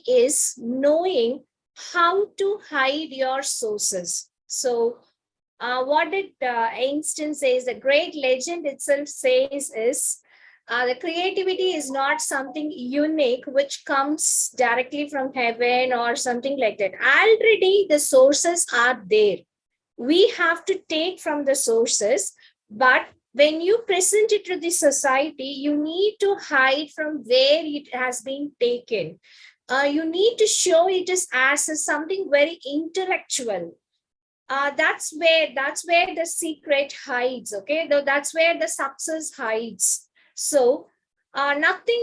is knowing how to hide your sources. So what did Einstein says, the great legend itself says is, the creativity is not something unique which comes directly from heaven or something like that. Already the sources are there. We have to take from the sources, but when you present it to the society, you need to hide from where it has been taken. You need to show it as something very intellectual. That's where the secret hides. Okay, that's where the success hides. So nothing,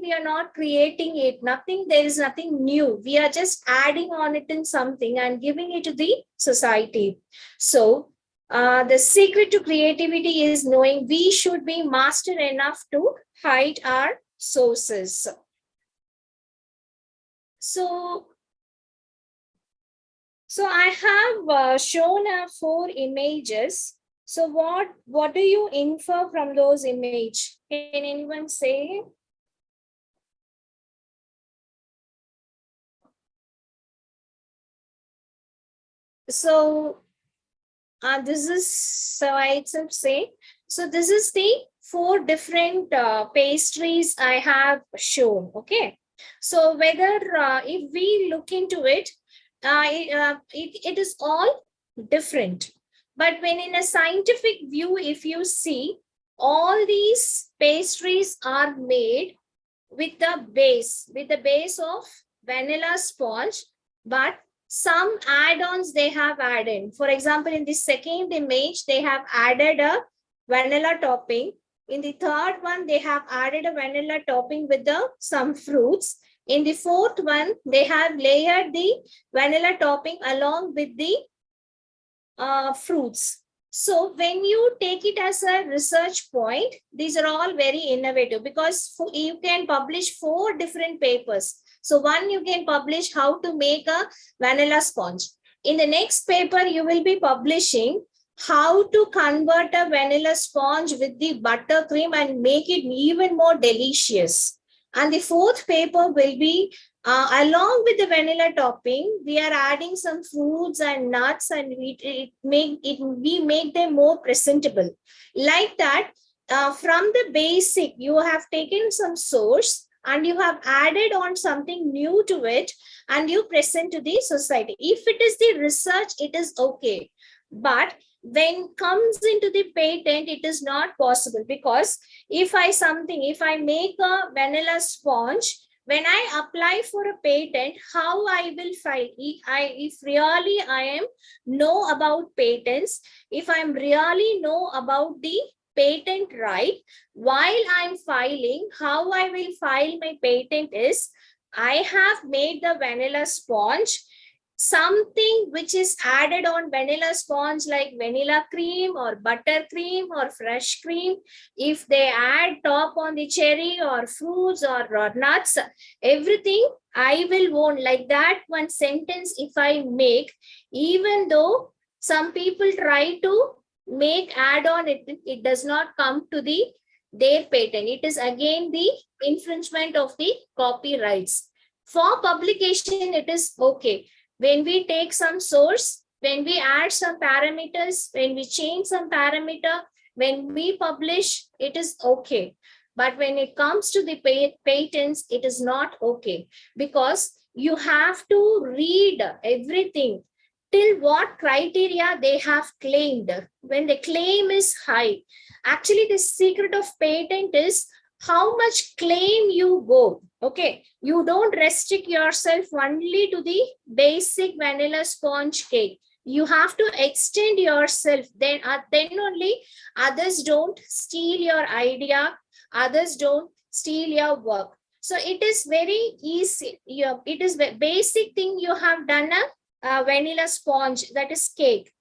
we are not creating it, nothing, there is nothing new, we are just adding on it in something and giving it to the society. So the secret to creativity is knowing we should be master enough to hide our sources. So I have shown 4 images. So what do you infer from those images? Can anyone say? So this is, so I itself say, so this is the 4 different pastries I have shown. Okay. So whether if we look into it, it is all different. But when in a scientific view, if you see, all these pastries are made with the base of vanilla sponge, but some add-ons they have added. For example, in the second image, they have added a vanilla topping. In the third one, they have added a vanilla topping with some fruits. In the fourth one, they have layered the vanilla topping along with the fruits. So when you take it as a research point, these are all very innovative, because you can publish 4 different papers. So one, you can publish how to make a vanilla sponge. In the next paper, you will be publishing how to convert a vanilla sponge with the buttercream and make it even more delicious. And the fourth paper will be along with the vanilla topping, we are adding some fruits and nuts, and we make them more presentable. Like that, from the basic, you have taken some source and you have added on something new to it, and you present to the society. If it is the research, it is okay. But when comes into the patent, it is not possible, because if I make a vanilla sponge, when I apply for a patent, how I will file? If really I am know about patents, if I'm really know about the patent right, while I'm filing, how I will file my patent is, I have made the vanilla sponge, something which is added on vanilla sponge like vanilla cream or buttercream or fresh cream. If they add top on the cherry or fruits or nuts, everything I will own. Like that one sentence if I make, even though some people try to make add on, it does not come to their patent. It is again the infringement of the copyrights. For publication, it is okay. When we take some source, when we add some parameters, when we change some parameter, when we publish, it is okay. But when it comes to the patents, it is not okay, because you have to read everything till what criteria they have claimed. When the claim is high, actually the secret of patent is how much claim you go. Okay, you don't restrict yourself only to the basic vanilla sponge cake. You have to extend yourself. Then only others don't steal your idea. Others don't steal your work. So it is very easy. It is the basic thing. You have done a vanilla sponge, that is cake.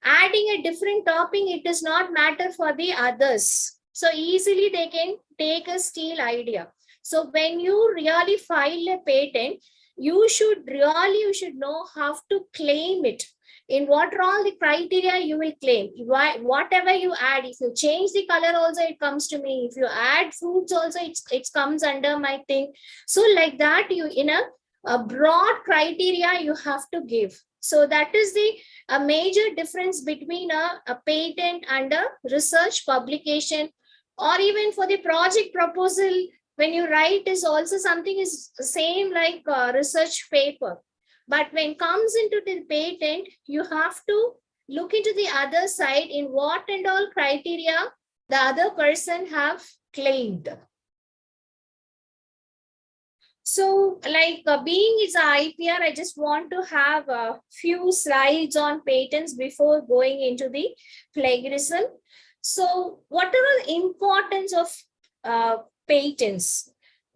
Adding a different topping, it does not matter for the others. So easily they can take a steal idea. So when you really file a patent, you should know how to claim it. In what are all the criteria you will claim. Whatever you add, if you change the color also, it comes to me. If you add fruits also, it comes under my thing. So like that, you in a broad criteria you have to give. So that is the a major difference between a patent and a research publication. Or even for the project proposal, when you write is also something is same like research paper. But when comes into the patent, you have to look into the other side in what and all criteria the other person have claimed. So like being is a IPR, I just want to have a few slides on patents before going into the plagiarism. So what are the importance of patents?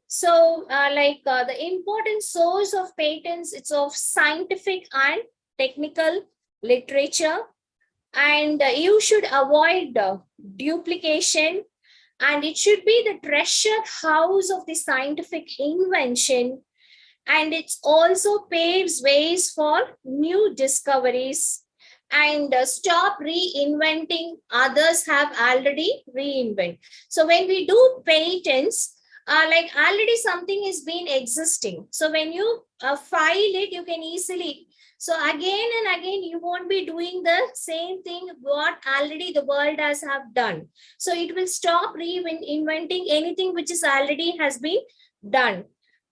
So the important source of patents, it's of scientific and technical literature, and you should avoid duplication, and it should be the treasure house of the scientific invention, and it also paves ways for new discoveries, and stop reinventing others have already reinvented. So when we do patents, like already something is been existing. So when you file it, you can easily, so again and again, you won't be doing the same thing what already the world has have done. So it will stop reinventing anything which is already has been done.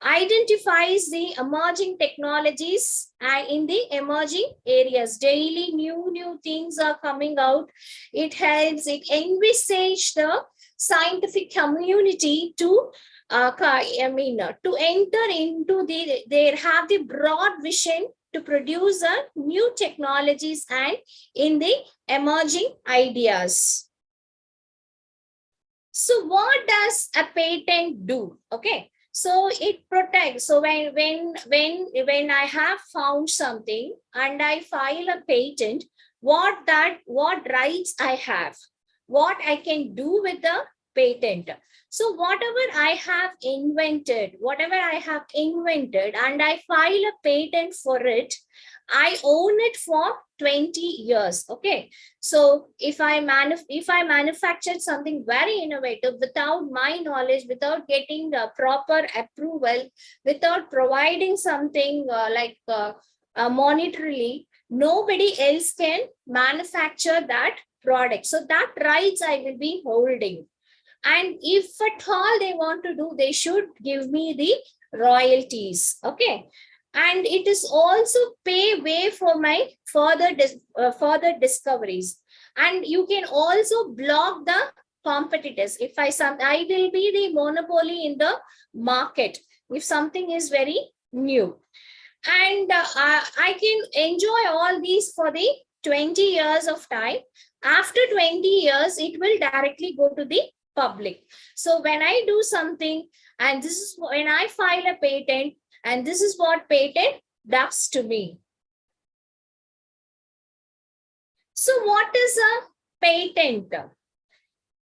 Identifies the emerging technologies in the emerging areas. Daily new things are coming out. It helps, it envisage the scientific community to to enter into they have the broad vision to produce new technologies and in the emerging ideas. So what does a patent do? Okay, so it protects. So when I have found something and I file a patent, what rights I have, what I can do with the patent. So whatever I have invented and I file a patent for it, I own it for 20 years. Okay. So if I manufactured something very innovative without my knowledge, without getting the proper approval, without providing something monetarily, nobody else can manufacture that product. So that rights I will be holding. And if at all they want to do, they should give me the royalties. Okay. And it is also pay way for my further discoveries. And you can also block the competitors. If I will be the monopoly in the market if something is very new. And I can enjoy all these for the 20 years of time. After 20 years, it will directly go to the public. So when I do something, and this is when I file a patent, and this is what patent does to me. So what is a patent?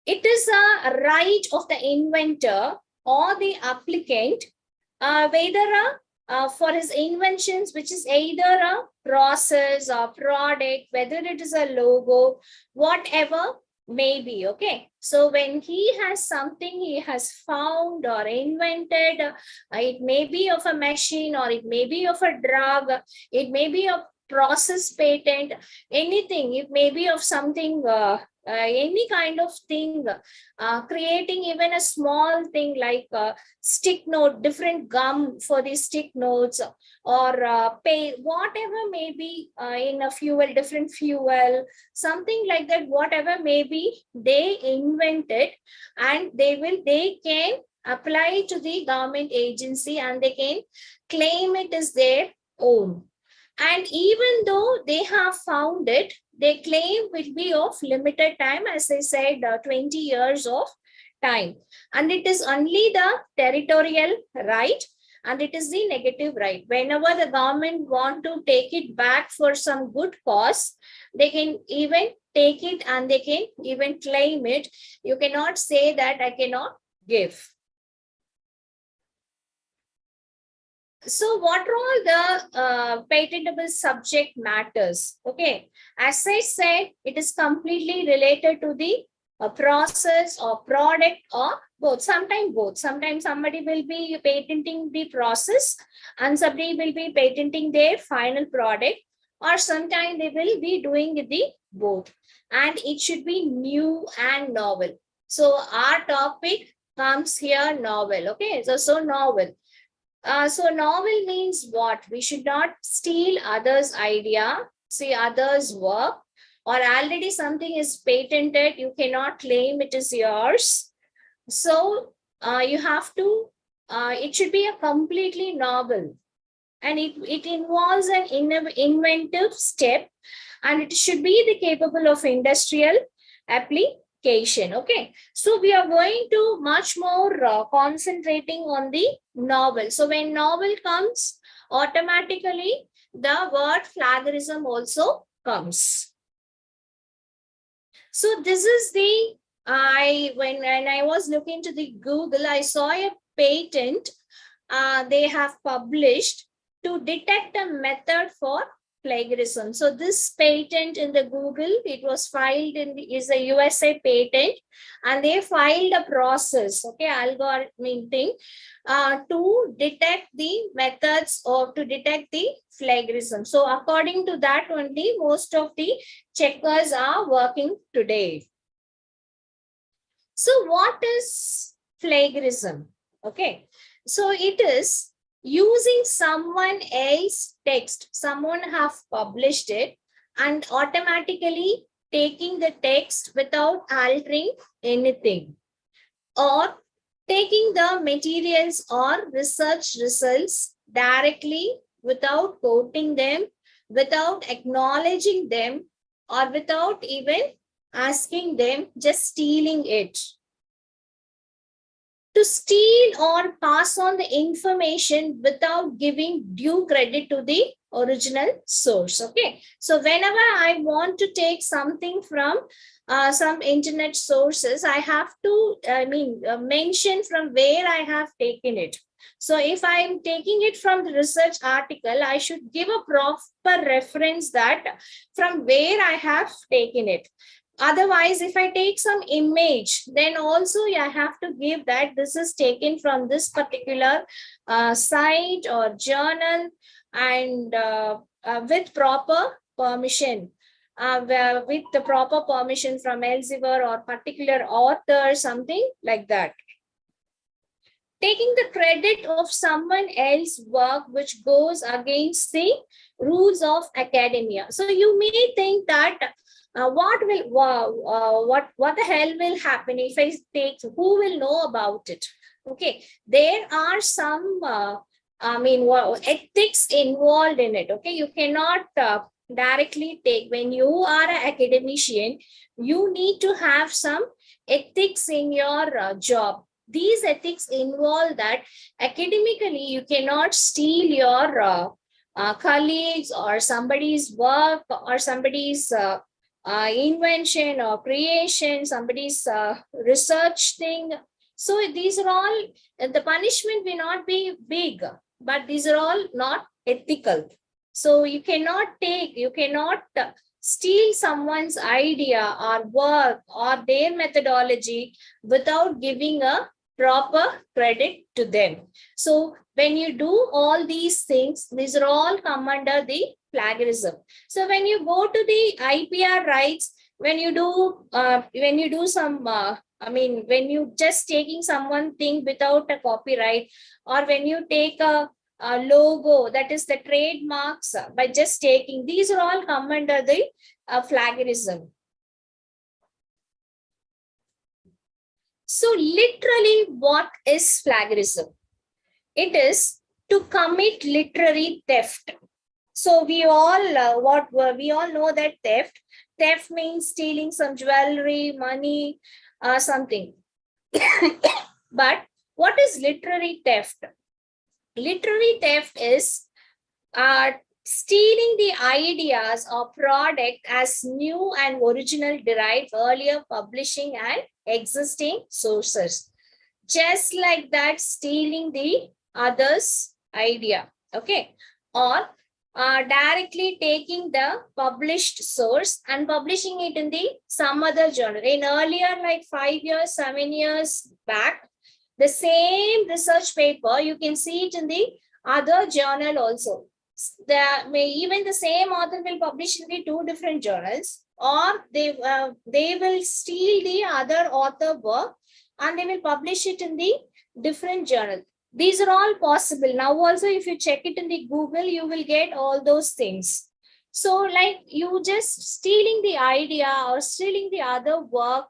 It is a right of the inventor or the applicant, whether for his inventions, which is either a process or product, whether it is a logo, whatever maybe. Okay, so when he has something he has found or invented, it may be of a machine, or it may be of a drug, it may be a process patent, anything, it may be of something, any kind of thing, creating even a small thing like stick note, different gum for the stick notes, or pay, whatever may be, in a fuel, different fuel, something like that, whatever may be, they invented, and they can apply to the government agency and they can claim it as their own. And even though they have found it, they claim will be of limited time, as I said, 20 years of time. And it is only the territorial right, and it is the negative right. Whenever the government want to take it back for some good cause, they can even take it and they can even claim it. You cannot say that I cannot give. So what are all the patentable subject matters? Okay, as I said, it is completely related to the process or product or both. Sometimes both. Sometimes somebody will be patenting the process and somebody will be patenting their final product, or sometimes they will be doing the both. And it should be new and novel. So our topic comes here novel. Okay, so novel. So novel means what? We should not steal others' idea, see others' work, or already something is patented, you cannot claim it is yours. So you have to, it should be a completely novel, and it involves an inventive step, and it should be the capable of industrial application. Okay, so we are going to much more concentrating on the novel. So when novel comes, automatically the word plagiarism also comes. So this is the, when I was looking to the Google, I saw a patent they have published to detect a method for plagiarism. So this patent in the Google, it was filed in the, is a USA patent, and they filed a process, okay, algorithm thing, to detect the methods or to detect the plagiarism. So according to that only, most of the checkers are working today. So what is plagiarism? Okay, so it is using someone else's text. Someone have published it and automatically taking the text without altering anything, or taking the materials or research results directly without quoting them, without acknowledging them, or without even asking them, just stealing it. To steal or pass on the information without giving due credit to the original source. Okay, so whenever I want to take something from some internet sources, I have to mention from where I have taken it. So if I'm taking it from the research article, I should give a proper reference that from where I have taken it. Otherwise, if I take some image, then also I have to give that this is taken from this particular site or journal, and with proper permission, with the proper permission from Elsevier or particular author, something like that. Taking the credit of someone else's work which goes against the rules of academia. So you may think that what the hell will happen if I take, who will know about it? Okay, there are some ethics involved in it. Okay, you cannot directly take, when you are an academician, you need to have some ethics in your job. These ethics involve that academically you cannot steal your colleagues or somebody's work or somebody's invention or creation, somebody's research thing. So these are all, the punishment may not be big, but these are all not ethical. So you cannot take, you cannot steal someone's idea or work or their methodology without giving a proper credit to them. So when you do all these things, these are all come under the plagiarism. So when you go to the IPR rights, when you do some when you just taking someone thing without a copyright, or when you take a logo, that is the trademarks, by just taking, these are all come under the plagiarism. So literally, what is plagiarism? It is to commit literary theft. So we all we all know that theft means stealing some jewelry, money, something. But what is literary theft? Literary theft is stealing the ideas or product as new and original derived earlier publishing and existing sources. Just like that, stealing the other's idea. Okay. Or directly taking the published source and publishing it in the some other journal. In earlier, like 5 years, 7 years back, the same research paper, you can see it in the other journal also. Even the same author will publish in the two different journals, or they will steal the other author work and they will publish it in the different journal. These are all possible. Now also, if you check it in the Google, you will get all those things. So like you just stealing the idea or stealing the other work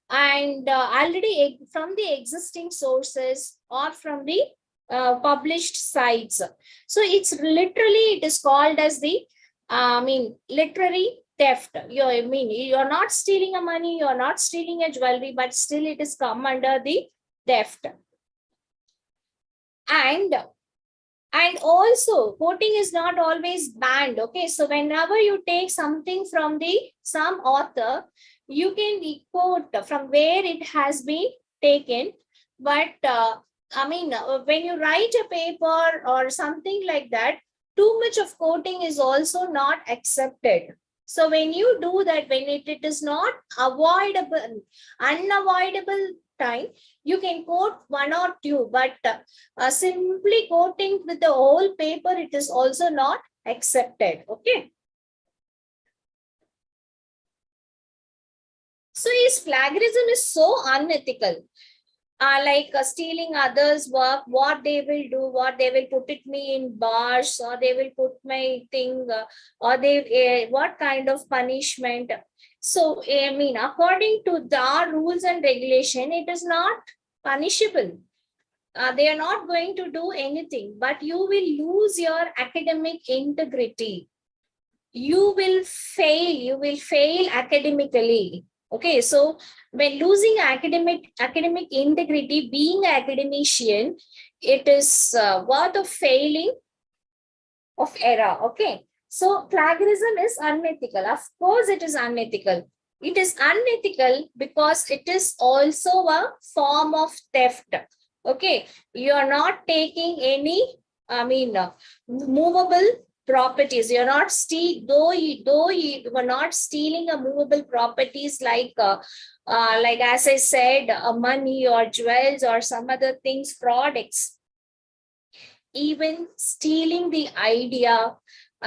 and already from the existing sources or from the published sites. So it's literally, it is called as the, literary theft. You're not stealing a money, you're not stealing a jewelry, but still it is come under the theft. And also quoting is not always banned. Okay, so whenever you take something from the some author, you can quote from where it has been taken. But when you write a paper or something like that, too much of quoting is also not accepted. So when you do that, when it is not unavoidable time, you can quote one or two, but simply quoting with the whole paper, it is also not accepted. Okay. So is plagiarism is so unethical. Stealing others' work, what they will do, what they will put it me in bars, or they will put my thing, or they what kind of punishment. So according to the rules and regulation, it is not punishable. They are not going to do anything, but you will lose your academic integrity. You will fail academically. Okay, so when losing academic integrity, being an academician, it is worth of failing of error. Okay, so plagiarism is unethical. Of course, it is unethical. It is unethical because it is also a form of theft. Okay, you are not taking any, movable properties. You're not though you were not stealing a movable properties like as I said, money or jewels or some other things, products. Even stealing the idea,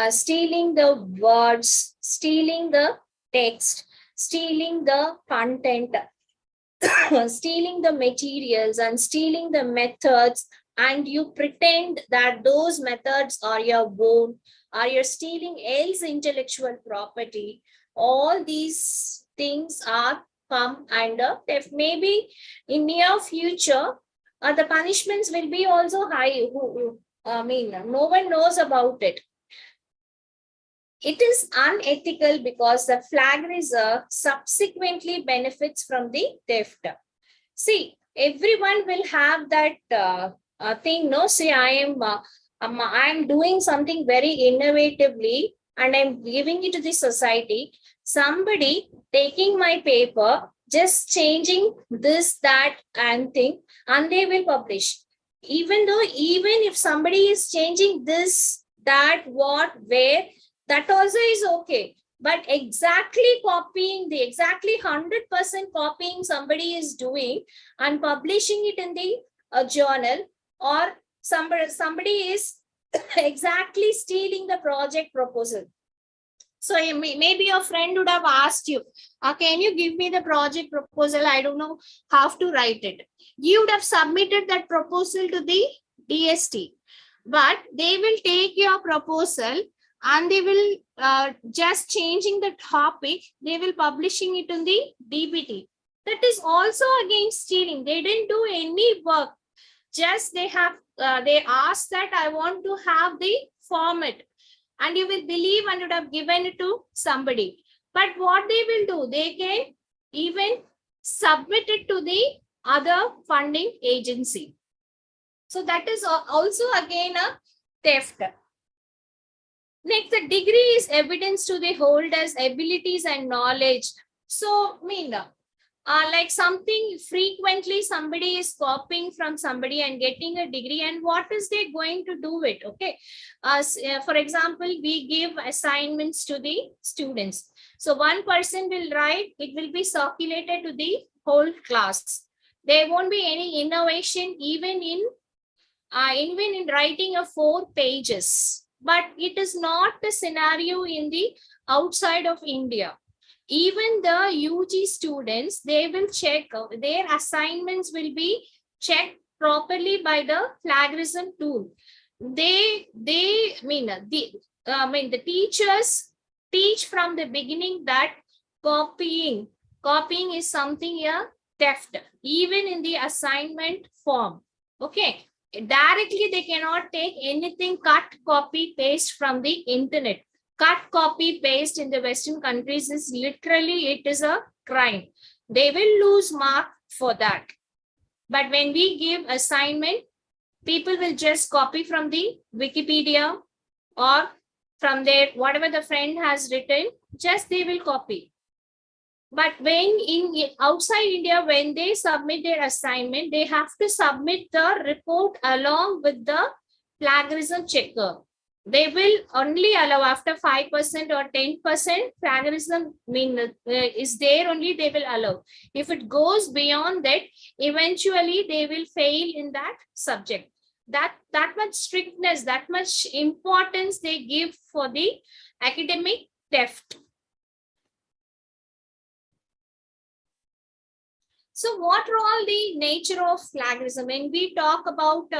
stealing the words, stealing the text, stealing the content, stealing the materials and stealing the methods, and you pretend that those methods are your own, or you're stealing else intellectual property. All these things are come under theft. Maybe in near future, the punishments will be also high. No one knows about it. It is unethical because the plagiarizer subsequently benefits from the theft. See, everyone will have that thing. No, see, I am doing something very innovatively and I'm giving it to the society. Somebody taking my paper, just changing this, that, and thing, and they will publish. Even if somebody is changing this, that, what, where, that also is okay. But exactly 100% copying somebody is doing and publishing it in the journal, or somebody is exactly stealing the project proposal. So maybe your friend would have asked you, can you give me the project proposal? I don't know how to write it. You would have submitted that proposal to the DST, but they will take your proposal and they will just changing the topic, they will publishing it in the DBT. That is also against stealing. They didn't do any work. Just they asked that I want to have the format, and you will believe and would have given it to somebody. But what they will do, they can even submit it to the other funding agency. So that is also again a theft. Next, the degree is evidence to the holder's abilities and knowledge. So, like something frequently somebody is copying from somebody and getting a degree, and what is they going to do it? Okay, for example, we give assignments to the students. So one person will write, it will be circulated to the whole class. There won't be any innovation even in writing a 4 pages. But it is not the scenario in the outside of India. Even the UG students, they will check, their assignments will be checked properly by the plagiarism tool. The teachers teach from the beginning that copying is something a theft, even in the assignment form. Okay, directly they cannot take anything cut, copy, paste from the internet. Cut, copy, paste in the Western countries is literally, it is a crime. They will lose mark for that. But when we give assignment, people will just copy from the Wikipedia or from their, whatever the friend has written, just they will copy. But when in outside India, when they submit their assignment, they have to submit the report along with the plagiarism checker. They will only allow after 5% or 10% plagiarism is there, only they will allow. If it goes beyond that, eventually they will fail in that subject. That much strictness, that much importance they give for the academic theft. So what are all the nature of plagiarism? When we talk about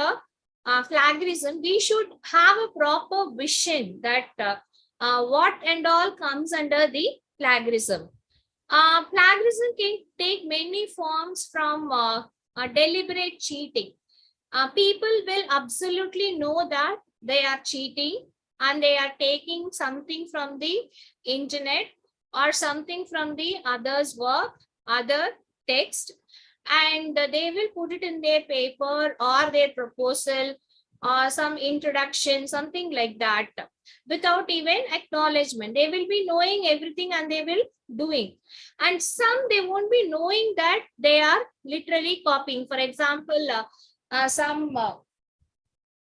plagiarism, we should have a proper vision that what and all comes under the plagiarism. Plagiarism can take many forms, from deliberate cheating. People will absolutely know that they are cheating and they are taking something from the internet or something from the other's work, other text, and they will put it in their paper or their proposal or some introduction, something like that, without even acknowledgement. They will be knowing everything and they will doing. And some, they won't be knowing that they are literally copying. For example,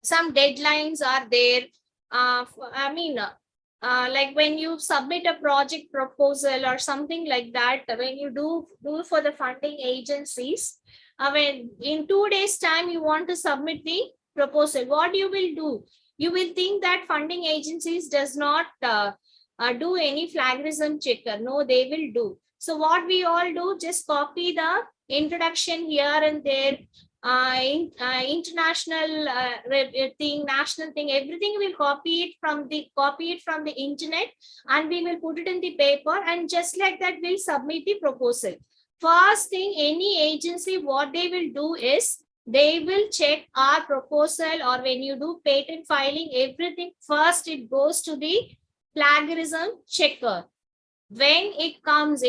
some deadlines are there. Like when you submit a project proposal or something like that, when you do for the funding agencies, when in 2 days time you want to submit the proposal, what you will do? You will think that funding agencies does not do any plagiarism checker. No, they will do. So what we all do, just copy the introduction here and there, international thing, national thing, everything will copy it from the internet, and we will put it in the paper, and just like that we'll submit the proposal. First thing, any agency, what they will do is they will check our proposal, or when you do patent filing, everything first it goes to the plagiarism checker. When it comes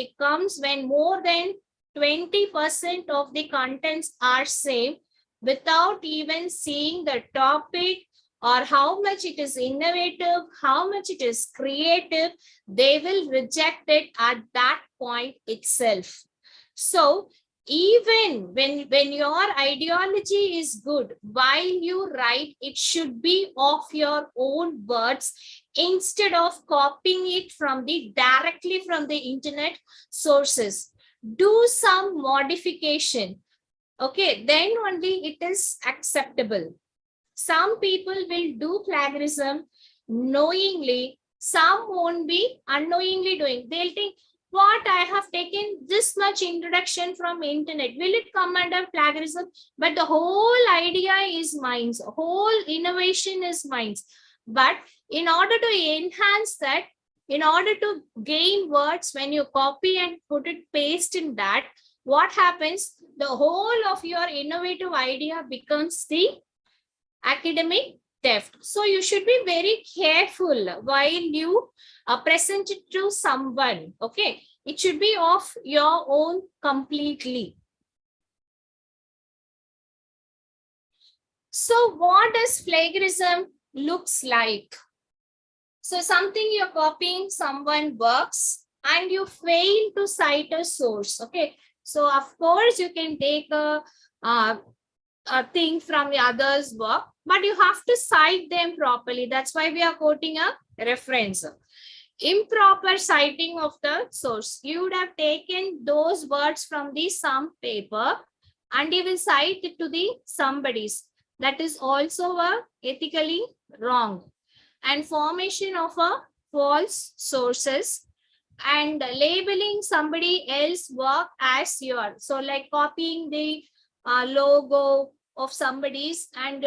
when more than 20% of the contents are same, without even seeing the topic or how much it is innovative, how much it is creative, they will reject it at that point itself. So even when your ideology is good, while you write, it should be of your own words instead of copying it directly from the internet sources. Do some modification. Okay, then only it is acceptable. Some people will do plagiarism knowingly, some won't be unknowingly doing. They'll think, what, I have taken this much introduction from internet, will it come under plagiarism? But the whole idea is mine, whole innovation is mine. But in order to enhance that, in order to gain words, when you copy and put it, paste in that, what happens? The whole of your innovative idea becomes the academic theft. So you should be very careful while you present it to someone. Okay, it should be of your own completely. So what does plagiarism looks like? So something you're copying someone works and you fail to cite a source. Okay, So of course you can take a thing from the other's work, but you have to cite them properly. That's why we are quoting a reference. Improper citing of the source. You would have taken those words from the some paper and you will cite it to the somebody's. That is also a ethically wrong. And formation of a false sources and labeling somebody else's work as yours. So like copying the logo of somebody's and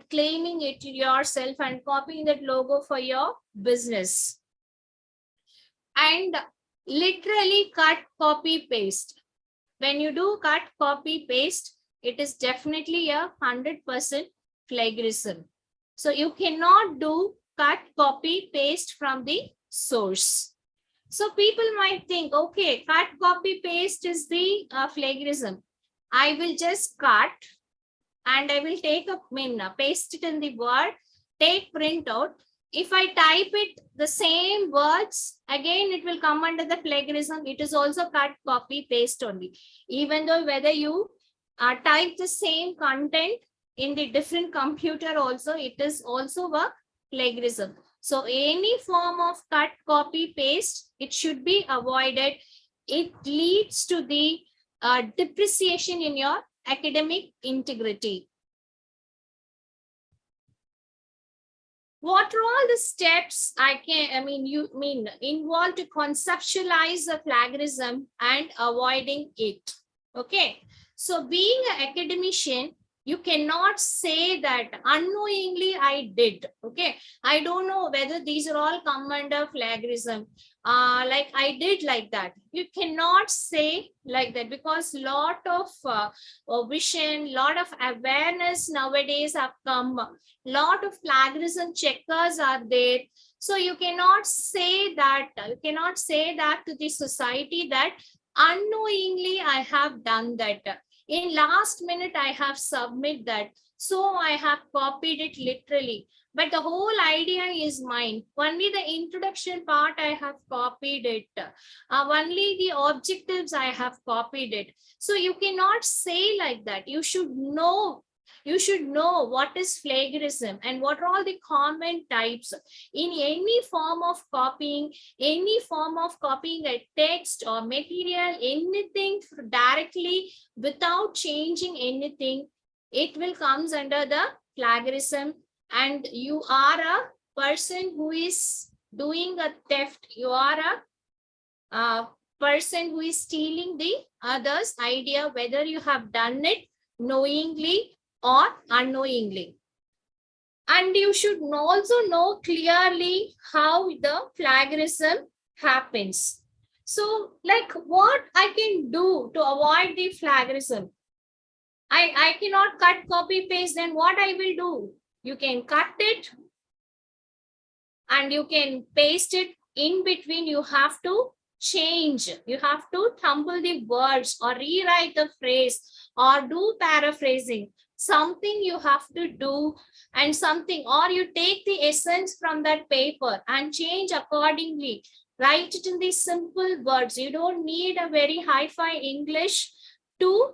claiming it yourself and copying that logo for your business. And literally cut, copy, paste. When you do cut, copy, paste, it is definitely a 100% plagiarism. So you cannot do cut, copy, paste from the source. So people might think, okay, cut, copy, paste is the plagiarism. I will just cut and I will take a paste it in the word, take print out. If I type it the same words, again, it will come under the plagiarism. It is also cut, copy, paste only. Even though whether you type the same content in the different computer also, it is also a plagiarism. So any form of cut, copy, paste, it should be avoided. It leads to the depreciation in your academic integrity. What are all the steps involved to conceptualize the plagiarism and avoiding it? Okay, so being an academician, you cannot say that unknowingly I did. Okay, I don't know whether these are all come under plagiarism. Like I did like that. You cannot say like that because lot of vision, lot of awareness nowadays have come. Lot of plagiarism checkers are there. So you cannot say that. You cannot say that to the society that unknowingly I have done that. In last minute I have submit that. So I have copied it literally. But the whole idea is mine. Only the introduction part I have copied it. Only the objectives I have copied it. So you cannot say like that. You should know. You should know what is plagiarism and what are all the common types. In any form of copying a text or material, anything directly without changing anything, it will comes under the plagiarism. And you are a person who is doing a theft. You are a person who is stealing the other's idea, whether you have done it knowingly or unknowingly. And you should also know clearly how the plagiarism happens. So, like what I can do to avoid the plagiarism? I cannot cut, copy, paste. Then what I will do? You can cut it and you can paste it. In between, you have to change. You have to tumble the words or rewrite the phrase or do paraphrasing. Something you have to do and something, or you take the essence from that paper and change accordingly. Write it in these simple words. You don't need a very hi-fi English to,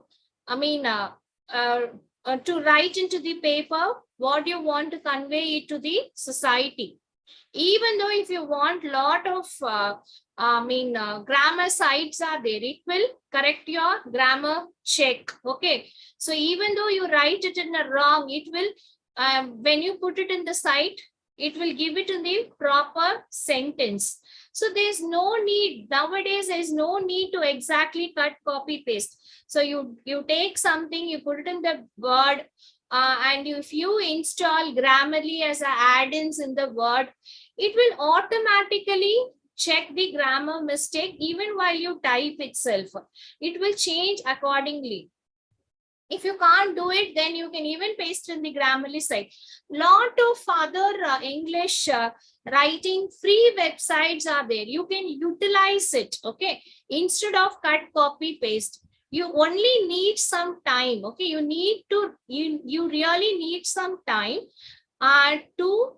to write into the paper what you want to convey it to the society. Even though if you want lot of grammar sites are there, it will correct your grammar check. Okay, so even though you write it in a wrong, it will when you put it in the site, it will give it in the proper sentence. So there's no need nowadays. There is no need to exactly cut, copy, paste. So you take something, you put it in the word, and if you install Grammarly as a add-ins in the word, it will automatically check the grammar mistake even while you type itself. It will change accordingly. If you can't do it, then you can even paste in the Grammarly site. Lot of other English writing free websites are there. You can utilize it. Okay, instead of cut, copy, paste. You only need some time. Okay, you really need some time to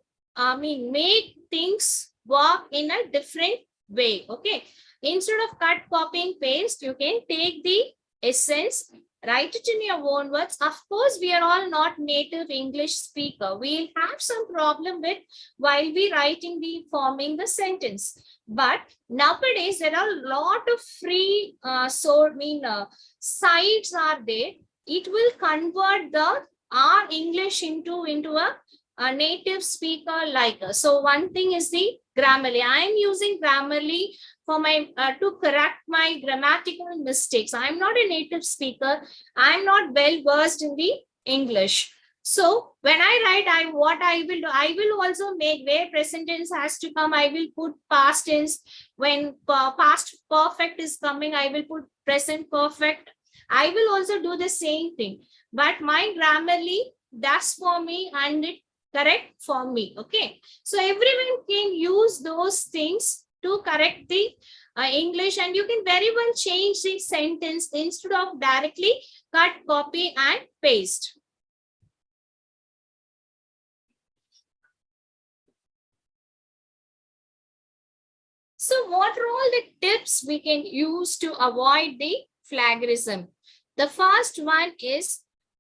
make things work in a different way. Okay. Instead of cut, copying, paste, you can take the essence, write it in your own words. Of course, we are all not native English speaker. We'll have some problem with while we writing the forming the sentence. But nowadays there are a lot of free sites are there. It will convert the our English into a native speaker like us. So one thing is the Grammarly. I am using Grammarly for my to correct my grammatical mistakes. I am not a native speaker. I am not well versed in the English. So when I write, what I will do, I will also make where present tense has to come. I will put past tense. When past perfect is coming, I will put present perfect. I will also do the same thing. But my Grammarly does for me and it correct for me. Okay. So everyone can use those things to correct the English, and you can very well change the sentence instead of directly cut, copy and paste. So what are all the tips we can use to avoid the plagiarism? The first one is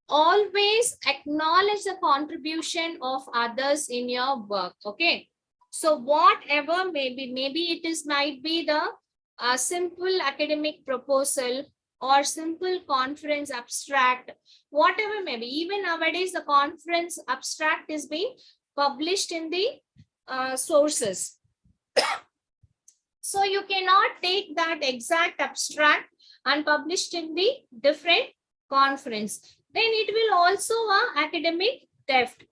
always acknowledge the contribution of others in your work. Okay. So whatever maybe it might be the simple academic proposal or simple conference abstract, whatever maybe. Even nowadays, the conference abstract is being published in the sources. So you cannot take that exact abstract and published in the different conference. Then it will also academic theft.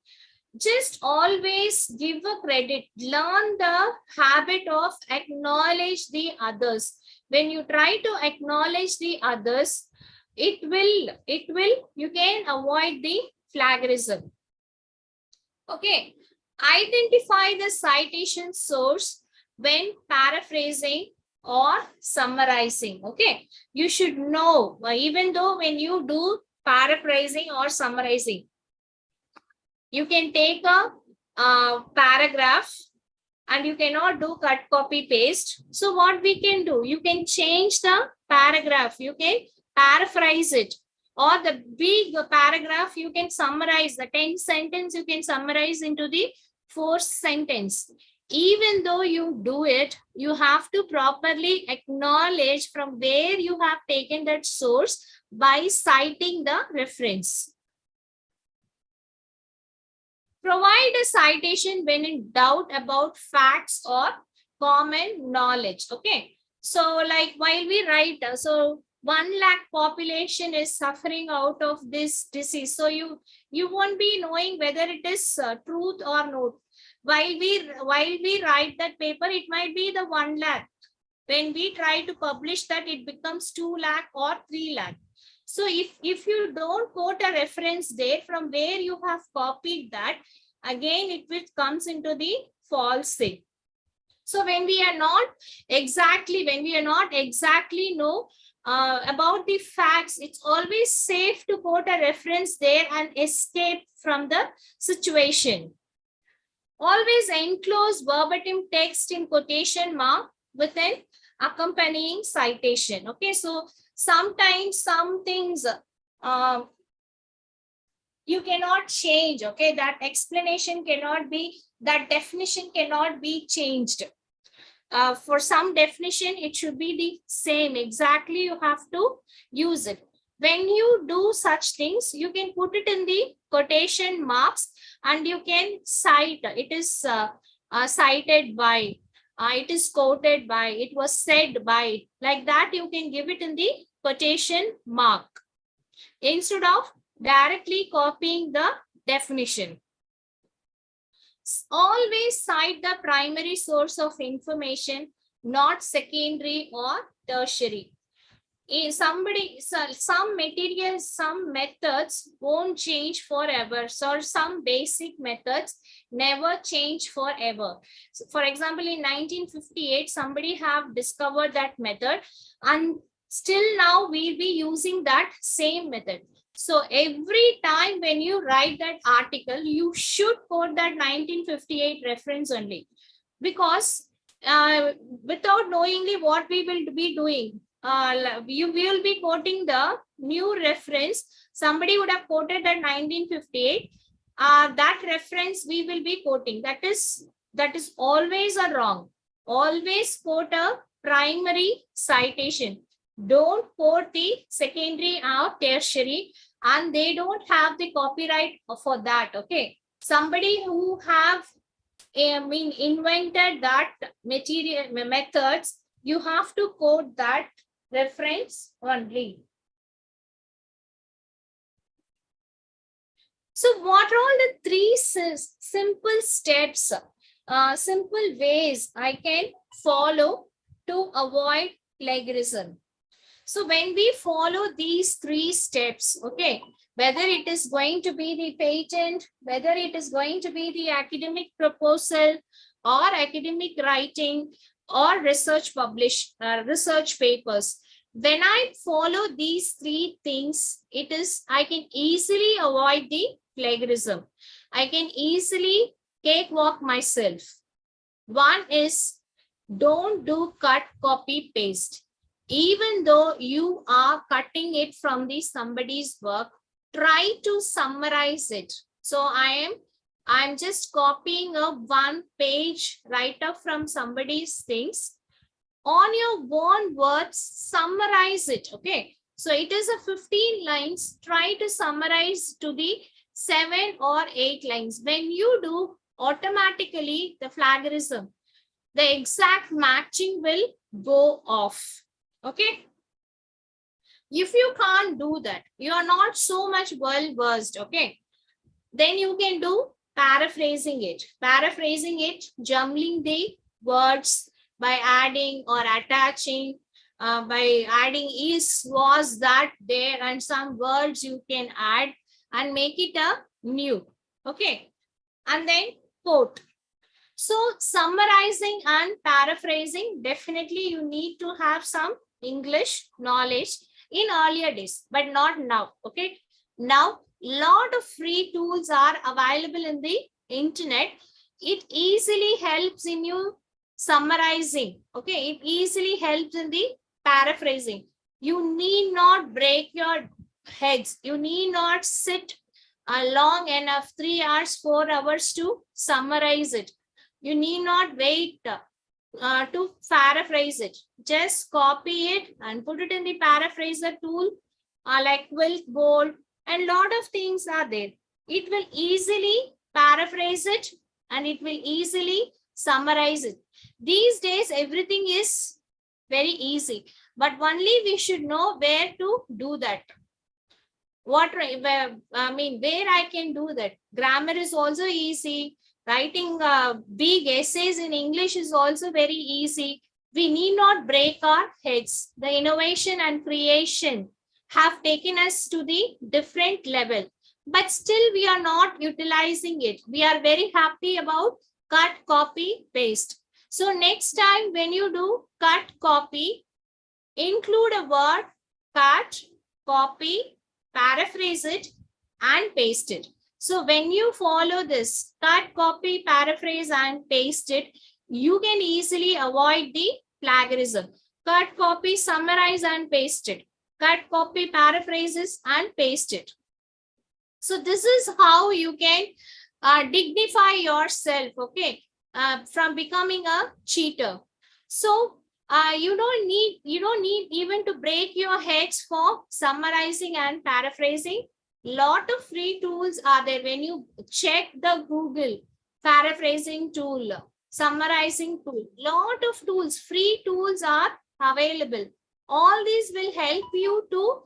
Just always give a credit. Learn the habit of acknowledge the others. When you try to acknowledge the others, you can avoid the plagiarism. Okay. Identify the citation source when paraphrasing or summarizing. Okay. You should know, even though when you do paraphrasing or summarizing, you can take a paragraph and you cannot do cut, copy, paste. So what we can do, you can change the paragraph, you can paraphrase it, or the big paragraph, you can summarize the 10 sentence, you can summarize into the 4 sentence. Even though you do it, you have to properly acknowledge from where you have taken that source by citing the reference. Provide a citation when in doubt about facts or common knowledge. Okay. So like while we write, so 1 lakh population is suffering out of this disease. So you won't be knowing whether it is truth or not. While we write that paper, it might be the 1 lakh. When we try to publish that, it becomes 2 lakh or 3 lakh. So if you don't quote a reference there from where you have copied that, again it comes into the false thing. So when we are not exactly know about the facts, it's always safe to quote a reference there and escape from the situation. Always enclose verbatim text in quotation mark with an accompanying citation. Okay, so sometimes some things you cannot change. Okay, that explanation cannot be, that definition cannot be changed. For some definition, it should be the same. Exactly, you have to use it. When you do such things, you can put it in the quotation marks and you can cite. It is cited by, it is quoted by, it was said by. Like that, you can give it in the quotation mark instead of directly copying the definition. Always cite the primary source of information, not secondary or tertiary. Some materials, some methods won't change forever. So some basic methods never change forever. So for example, in 1958, somebody have discovered that method, and still now we'll be using that same method. So every time when you write that article, you should quote that 1958 reference only, because without knowingly what we will be doing. You will be quoting the new reference. Somebody would have quoted at 1958. That reference we will be quoting. That is always a wrong. Always quote a primary citation. Don't quote the secondary or tertiary, and they don't have the copyright for that. Okay. Somebody who have invented that material methods, you have to quote that reference only. So what are all the three simple steps, simple ways I can follow to avoid plagiarism? So when we follow these three steps, okay, whether it is going to be the patent, whether it is going to be the academic proposal or academic writing or research papers, when I follow these three things, I can easily avoid the plagiarism. I can easily cakewalk myself. One is, don't do cut, copy, paste. Even though you are cutting it from somebody's work, try to summarize it. So I'm just copying a one page write-up from somebody's things. On your own words, summarize it. Okay. So it is a 15 lines. Try to summarize to the 7 or 8 lines. When you do, automatically the plagiarism, the exact matching will go off. Okay. If you can't do that, you are not so much well versed. Okay. Then you can do paraphrasing it. Paraphrasing it, jumbling the words by adding or attaching, by adding is, was, that, there, and some words you can add and make it a new. Okay. And then quote. So summarizing and paraphrasing, definitely you need to have some English knowledge in earlier days, but not now. Okay. Now, lot of free tools are available in the internet. It easily helps in you summarizing. Okay. It easily helps in the paraphrasing. You need not break your heads. You need not sit long enough, 3 hours, 4 hours to summarize it. You need not wait to paraphrase it. Just copy it and put it in the paraphraser tool, like Quilt, Bold, and lot of things are there. It will easily paraphrase it and it will easily summarize it. These days, everything is very easy, but only we should know where to do that. Where I can do that. Grammar is also easy. Writing big essays in English is also very easy. We need not break our heads. The innovation and creation have taken us to the different level, but still we are not utilizing it. We are very happy about cut, copy, paste. So next time when you do cut, copy, include a word, cut, copy, paraphrase it, and paste it. So when you follow this, cut, copy, paraphrase, and paste it, you can easily avoid the plagiarism. Cut, copy, summarize, and paste it. Cut, copy, paraphrases, and paste it. So this is how you can dignify yourself, okay, from becoming a cheater. So you don't need even to break your heads for summarizing and paraphrasing. Lot of free tools are there. When you check the Google paraphrasing tool, summarizing tool, lot of tools, free tools are available. All these will help you to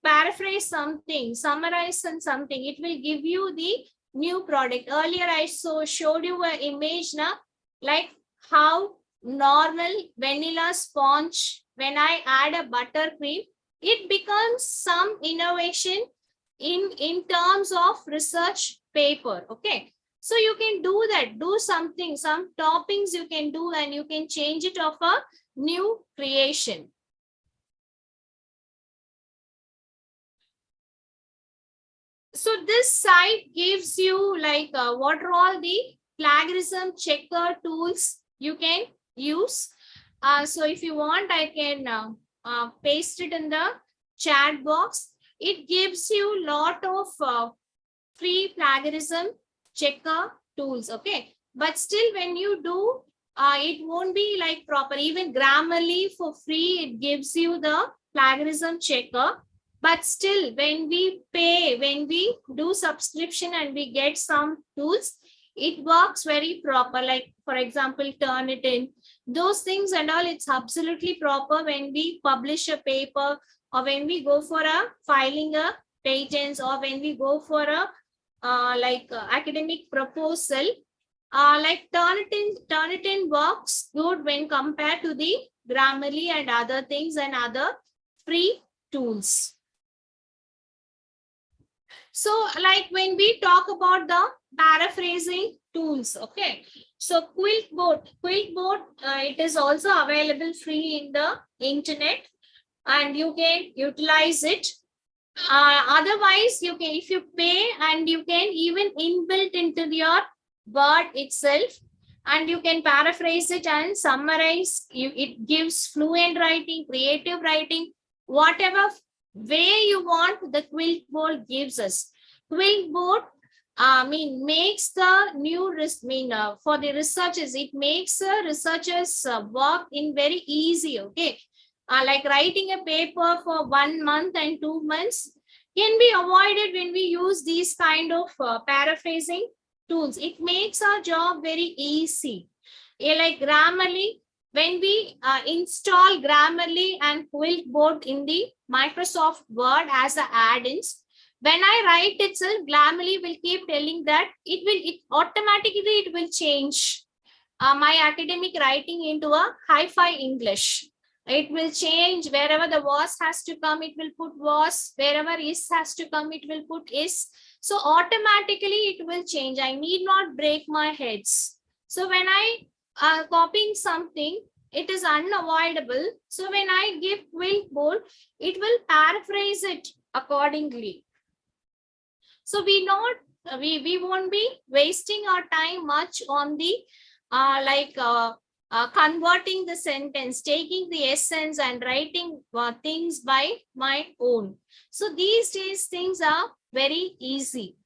paraphrase something, summarize something. It will give you the new product. Earlier I showed you an image now, like how normal vanilla sponge, when I add a buttercream, it becomes some innovation in terms of research paper. Okay, so you can do that, do something, some toppings you can do, and you can change it of a new creation. So this site gives you like what are all the plagiarism checker tools you can use. So if you want, I can paste it in the chat box. It gives you lot of free plagiarism checker tools. Okay, but still when you do, it won't be like proper. Even Grammarly for free, it gives you the plagiarism checker. But still, when we pay, when we do subscription and we get some tools, it works very proper. Like for example, Turnitin, those things and all, it's absolutely proper when we publish a paper, or when we go for a filing a patents, or when we go for a academic proposal. Like Turnitin works good when compared to the Grammarly and other things and other free tools. So like when we talk about the paraphrasing tools, okay. So Quiltboard, it is also available free in the internet, and you can utilize it. Otherwise, you can, if you pay, and you can even inbuilt into your Word itself, and you can paraphrase it and summarize. It gives fluent writing, creative writing, whatever way you want. The Quiltboard gives us. Quiltboard makes the new for the researchers. It makes researchers work in very easy. Okay. Like writing a paper for 1 month and 2 months can be avoided when we use these kind of paraphrasing tools. It makes our job very easy. Like Grammarly, when we install Grammarly and Quiltboard in the Microsoft Word as the add-ins, when I write itself, Grammarly will keep telling that it automatically it will change my academic writing into a hi-fi English. It will change wherever the was has to come, it will put was. Wherever is has to come, it will put is. So automatically it will change. I need not break my heads. So when I copying something, it is unavoidable. So when I give Quiltboard, it will paraphrase it accordingly. So we won't be wasting our time much on the converting the sentence, taking the essence and writing things by my own. So these days things are very easy.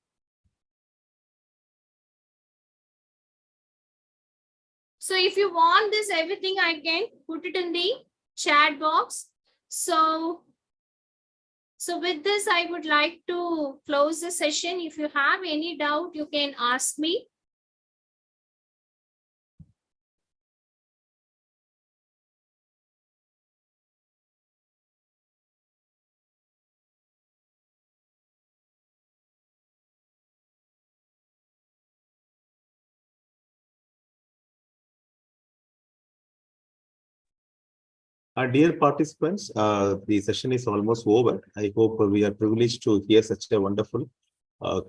So if you want this everything, I can put it in the chat box. So with this, I would like to close the session. If you have any doubt, you can ask me. Dear participants, the session is almost over. I hope we are privileged to hear such a wonderful,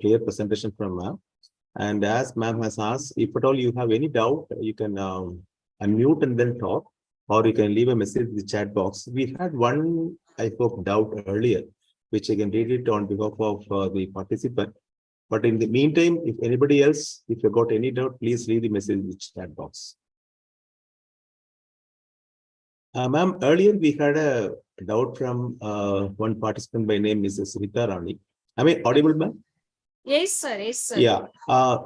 clear presentation from ma'am. And as ma'am has asked, if at all you have any doubt, you can unmute and then talk, or you can leave a message in the chat box. We had one, I hope, doubt earlier, which I can read it on behalf of the participant. But in the meantime, if anybody else, if you got any doubt, please leave the message in the chat box. Ma'am, earlier we had a doubt from one participant by name Mrs. Rita Rani. Am I audible, ma'am? Yes, sir. Yes, sir. Yeah.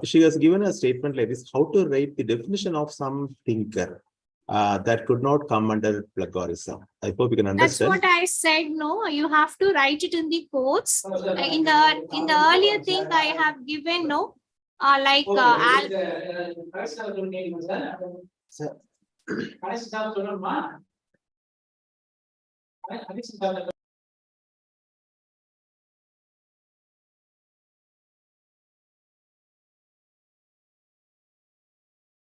She has given a statement like this: how to write the definition of some thinker that could not come under plagiarism. I hope you can understand. That's what I said. No, you have to write it in the quotes. In the earlier thing I have given, no,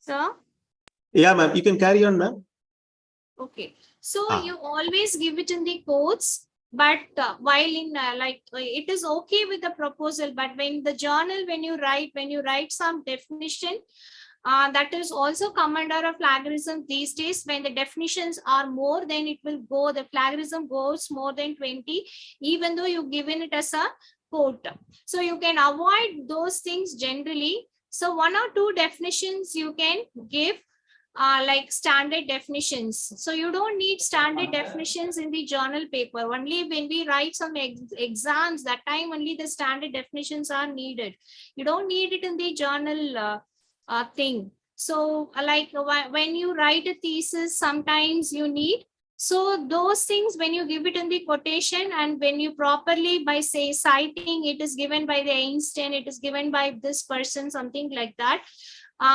So? Yeah, ma'am. You can carry on, ma'am. Okay. So you always give it in the quotes, but while in it is okay with the proposal, but when the journal, when you write some definition, that is also come under a plagiarism these days. When the definitions are more, then it will go, the plagiarism goes more than 20, even though you've given it as a quote. So you can avoid those things generally. So 1 or 2 definitions you can give. like standard definitions. So you don't need standard definitions in the journal paper. Only when we write some exams, that time only the standard definitions are needed. You don't need it in the journal thing. So like when you write a thesis, sometimes you need. So those things, when you give it in the quotation, and when you properly by say citing, it is given by the Einstein, it is given by this person, something like that.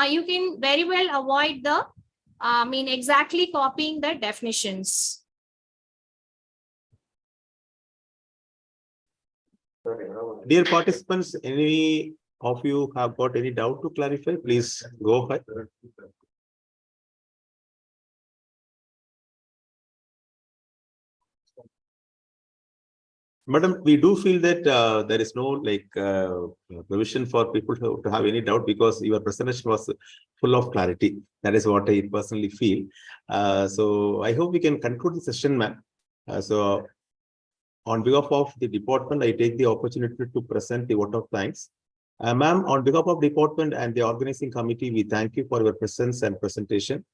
You can very well avoid the, exactly copying the definitions. Dear participants, any of you have got any doubt to clarify, please go ahead. Madam, we do feel that there is no provision for people to have any doubt, because your presentation was full of clarity. That is what I personally feel. So I hope we can conclude the session, ma'am. So on behalf of the department, I take the opportunity to present the vote of thanks. Ma'am, on behalf of department and the organizing committee, we thank you for your presence and presentation.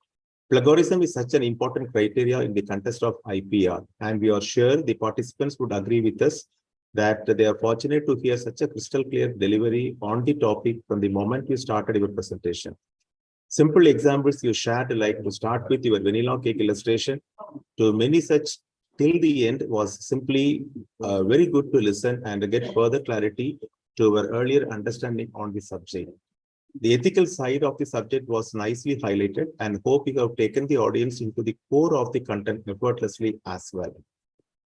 Plagiarism is such an important criteria in the context of IPR, and we are sure the participants would agree with us that they are fortunate to hear such a crystal clear delivery on the topic from the moment you started your presentation. Simple examples you shared, like to start with your vanilla cake illustration, to many such till the end, was simply very good to listen and get further clarity to our earlier understanding on the subject. The ethical side of the subject was nicely highlighted, and hope you have taken the audience into the core of the content effortlessly as well.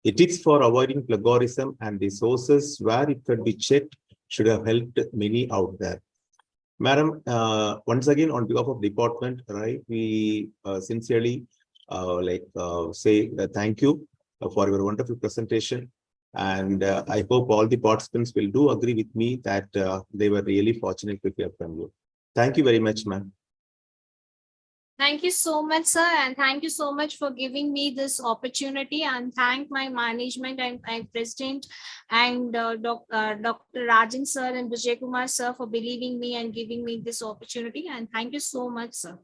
Ethics for avoiding plagiarism and the sources where it could be checked should have helped many out there. Madam, once again, on behalf of department, right, we sincerely say thank you for your wonderful presentation. And I hope all the participants will do agree with me that they were really fortunate to hear from you. Thank you very much, ma'am. Thank you so much, sir, and thank you so much for giving me this opportunity, and thank my management and my president and Dr. Rajan sir and Vijay Kumar sir for believing me and giving me this opportunity, and thank you so much, sir.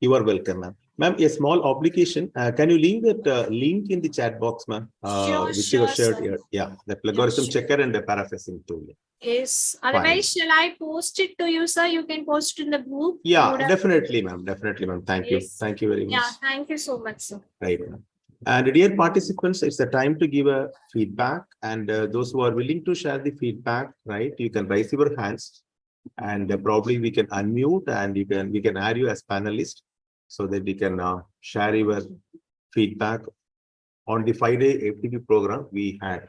You are welcome, ma'am. Ma'am, a small obligation. Can you leave that link in the chat box, ma'am? Which you have shared here. Yeah, the plagiarism checker and the paraphrasing tool. Yes. Otherwise, shall I post it to you, sir? You can post it in the group. Yeah, definitely, ma'am. Definitely, ma'am. Thank you. Thank you very much. Yeah, thank you so much, sir. Right. And dear participants, it's the time to give a feedback. And those who are willing to share the feedback, right, you can raise your hands, and probably we can unmute, and we can add you as panelist, so that we can share your feedback on the 5-day FDP program we had.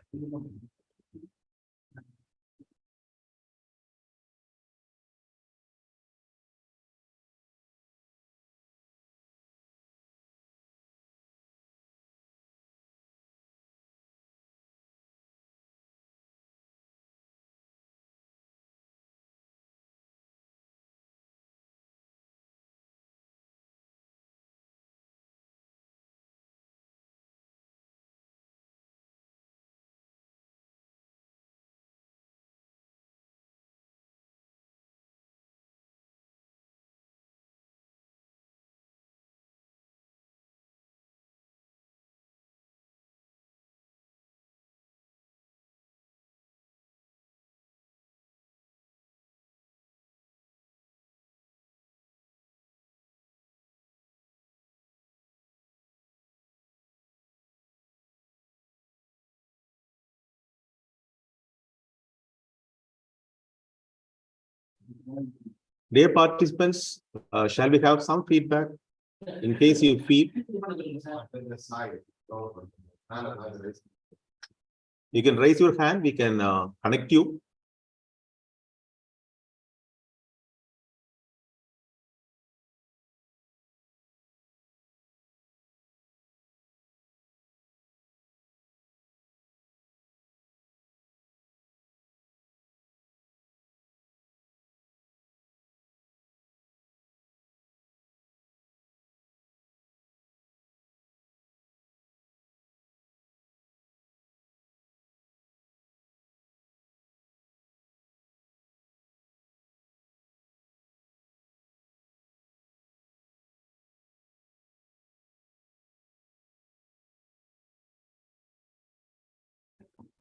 Dear participants, shall we have some feedback? In case you feel, you can raise your hand, we can connect you.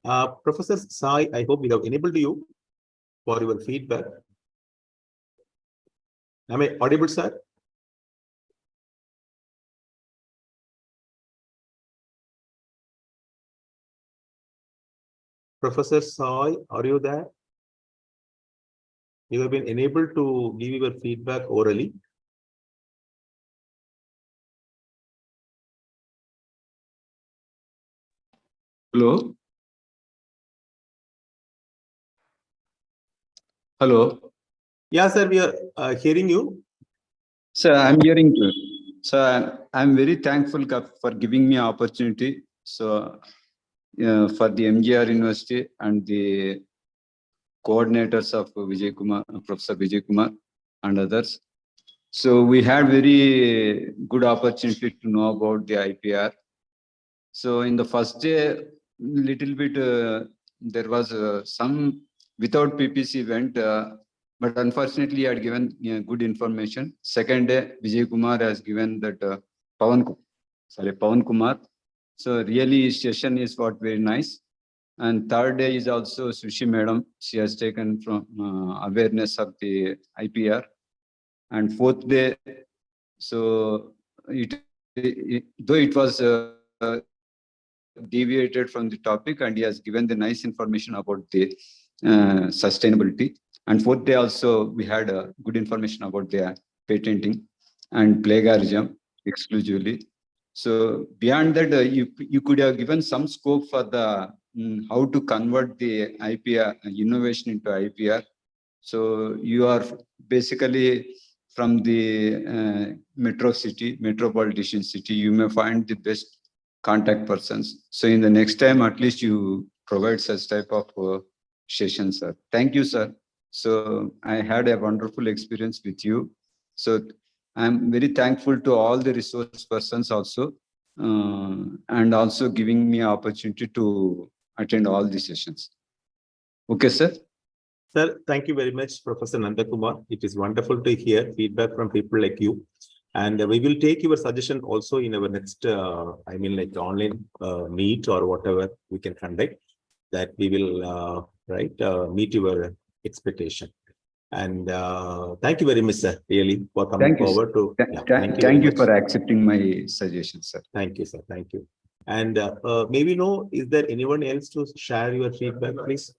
Professor Sai, I hope we have enabled you for your feedback. Am I audible, sir? Professor Sai, are you there? You have been enabled to give your feedback orally. Hello. Hello. Yeah, sir, we are hearing you. Sir, I'm hearing you. So I'm very thankful for giving me opportunity. So for the M.G.R. University and the coordinators of Vijay Kumar, Professor Vijay Kumar and others. So we had very good opportunity to know about the IPR. So in the first day, little bit there was some without PPC went, but unfortunately he had given good information. Second day, Vijay Kumar has given that Pawan Kumar. So really his session is what very nice. And third day is also Sushi Madam. She has taken from awareness of the IPR. And fourth day, so though it was deviated from the topic, and he has given the nice information about the sustainability. And fourth day also, we had good information about the patenting and plagiarism exclusively. So beyond that, you could have given some scope for the how to convert the IPR innovation into IPR. So you are basically from the metropolitan city, you may find the best contact persons. So in the next time, at least you provide such type of sessions, sir. Thank you, sir. So I had a wonderful experience with you. So I'm very thankful to all the resource persons also, and also giving me opportunity to attend all the sessions. Okay, sir. Sir, thank you very much, Professor Nandakumar. It is wonderful to hear feedback from people like you. And we will take your suggestion also in our next, like online meet or whatever we can conduct, that we will meet your expectation. And thank you very much, sir, really, for coming forward to. Thank you for accepting my suggestion, sir. Thank you, sir. Thank you. And maybe is there anyone else to share your feedback, please?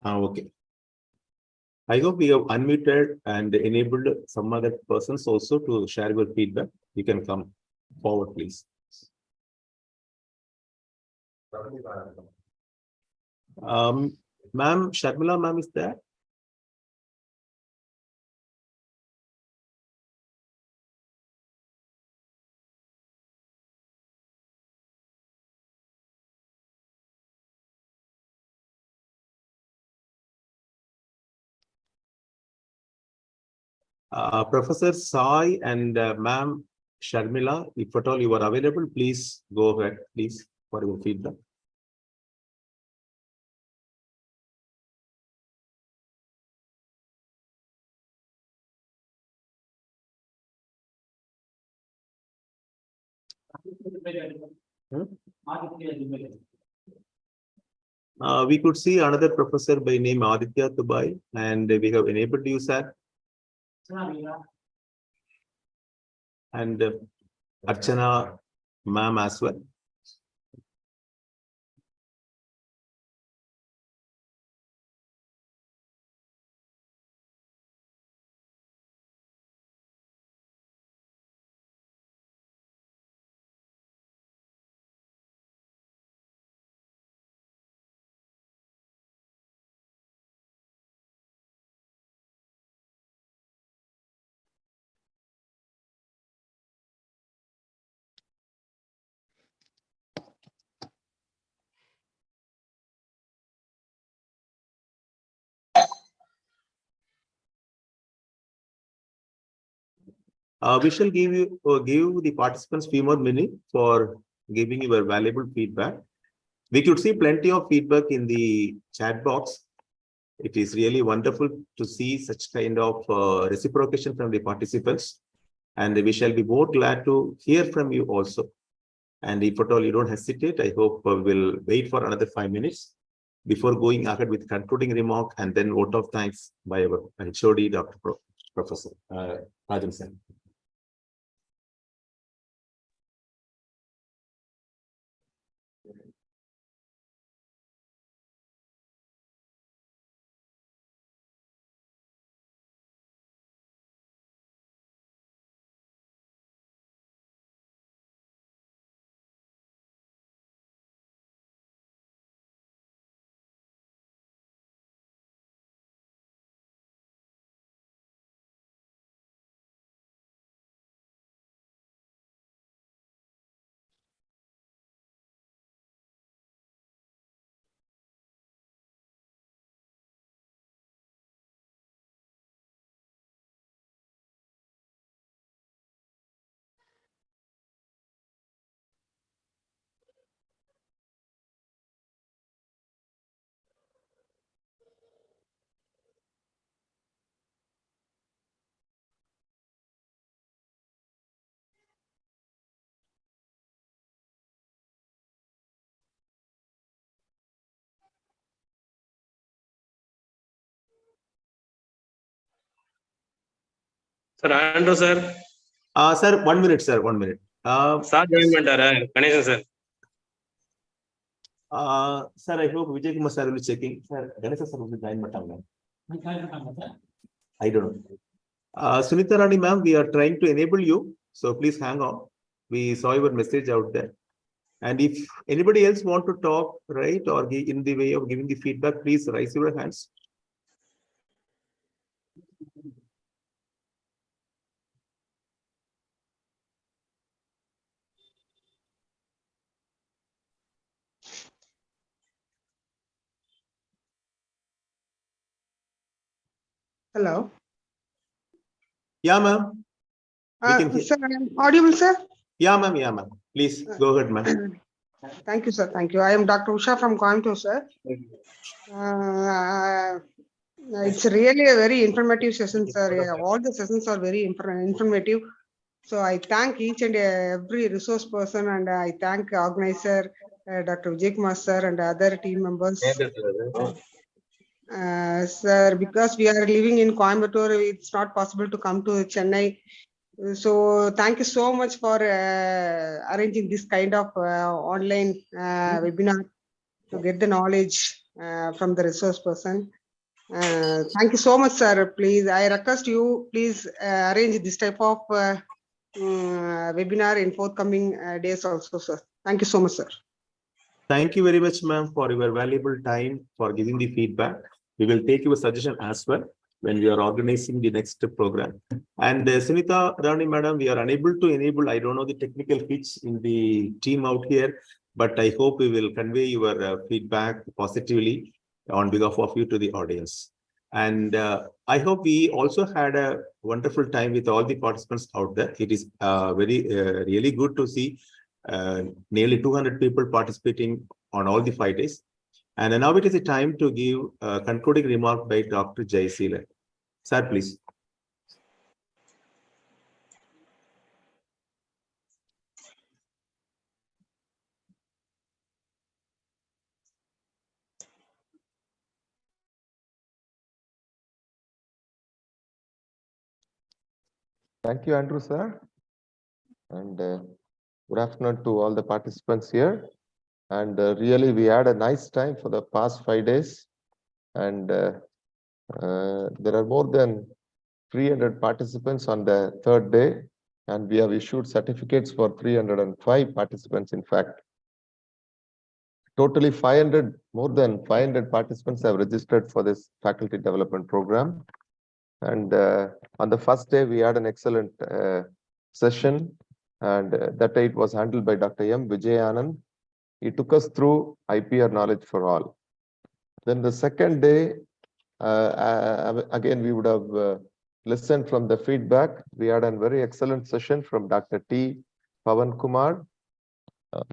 Okay. I hope we have unmuted and enabled some other persons also to share your feedback. You can come forward, please. Ma'am, Sharmila ma'am is there? Professor Sai and ma'am Sharmila, if at all you are available, please go ahead, please, for your feedback. We could see another professor by name Aditya Dubai, and we have enabled you, sir. And Archana ma'am as well. We shall give the participants few more minutes for giving your valuable feedback. We could see plenty of feedback in the chat box. It is really wonderful to see such kind of reciprocation from the participants. And we shall be more glad to hear from you also. And if at all you don't hesitate, I hope we'll wait for another 5 minutes before going ahead with concluding remark and then vote of thanks by our HOD, Professor Rajan Sen. Sir, Andrew sir. Sir, 1 minute, sir, 1 minute. Sir, join mantara. Ganesan sir. Sir, I hope Vijay Kumar sir will be checking. Sir, Ganesan sir will be join matanga. I don't know. Sunita Rani ma'am, we are trying to enable you. So please hang on. We saw your message out there. And if anybody else want to talk, right, or in the way of giving the feedback, please raise your hands. Hello. Yeah, ma'am. Sir, I'm audible, sir? Yeah, ma'am. Yeah, ma'am. Please go ahead, ma'am. Thank you, sir. Thank you. I am Dr. Usha from Coimbatore, sir. It's really a very informative session, sir. All the sessions are very informative. So I thank each and every resource person, and I thank organizer, Dr. G.R. sir, and other team members. Sir, because we are living in Coimbatore, it's not possible to come to Chennai. So thank you so much for arranging this kind of online webinar to get the knowledge from the resource person. Thank you so much, sir. Please, I request you, please arrange this type of webinar in forthcoming days also, sir. Thank you so much, sir. Thank you very much, ma'am, for your valuable time for giving the feedback. We will take your suggestion as well when we are organizing the next program. And Sunita Rani, madam, we are unable to enable, I don't know the technical hitch in the team out here, but I hope we will convey your feedback positively on behalf of you to the audience. And I hope we also had a wonderful time with all the participants out there. It is really good to see nearly 200 people participating on all the 5 days. And now it is a time to give a concluding remark by Dr. Jayasila. Sir, please. Thank you, Andrew, sir. And good afternoon to all the participants here. And really, we had a nice time for the past 5 days. And there are more than 300 participants on the 3rd day. And we have issued certificates for 305 participants, in fact. Totally more than 500 participants have registered for this faculty development program. And on the first day, we had an excellent session, and that day it was handled by Dr.M.G.R. He took us through IPR knowledge for all. Then the second day, again, we would have listened from the feedback. We had a very excellent session from Dr. T. Pavan Kumar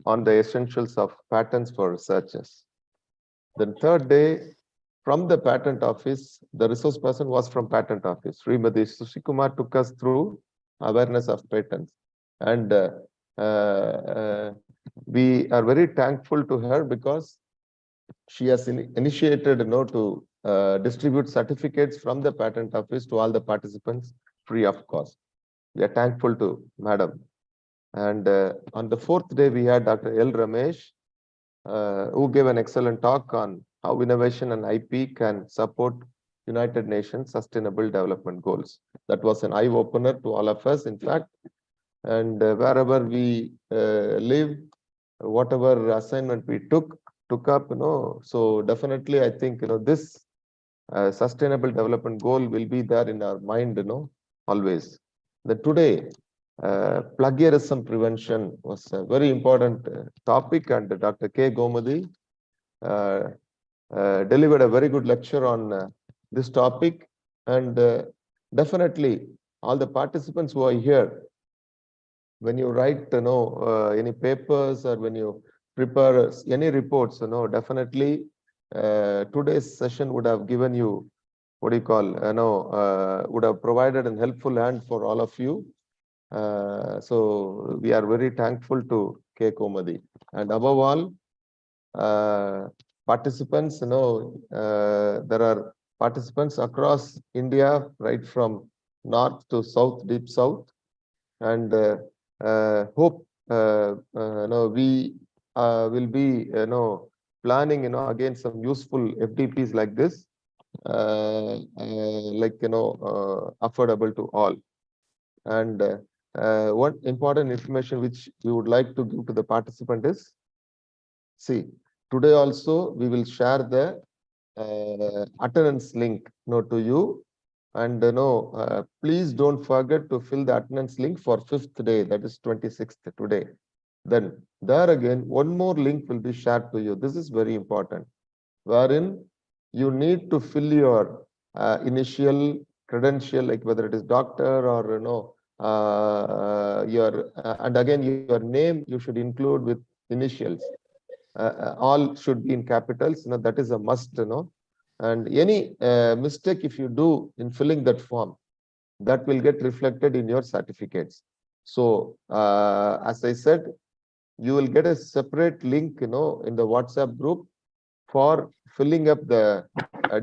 on the essentials of patents for researchers. Then third day, from the patent office. The resource person was from patent office. Srimati Sushikumar took us through awareness of patents. And we are very thankful to her because she has initiated to distribute certificates from the patent office to all the participants free of cost. We are thankful to Madam. And on the fourth day, we had Dr. L. Ramesh, who gave an excellent talk on how innovation and IP can support United Nations Sustainable Development Goals. That was an eye-opener to all of us, in fact. And wherever we live, whatever assignment we took up, so definitely I think, this sustainable development goal will be there in our mind, always. Today, plagiarism prevention was a very important topic, and Dr. K. Gomadi delivered a very good lecture on this topic. And definitely, all the participants who are here, when you write, any papers or when you prepare any reports, definitely today's session would have given you, would have provided a helpful hand for all of you. So we are very thankful to K. Komadi. And above all, participants, there are participants across India, right from north to south, deep south. And hope we will be planning again some useful FDPs like this, affordable to all. And one important information which we would like to give to the participant is, see, today also we will share the attendance link to you. And please don't forget to fill the attendance link for 5th day, that is 26th today. Then there again, one more link will be shared to you. This is very important, wherein you need to fill your initial credential, like whether it is doctor or your and again your name you should include with initials. All should be in capitals. That is a must. And any mistake if you do in filling that form, that will get reflected in your certificates. So as I said, you will get a separate link, in the WhatsApp group for filling up the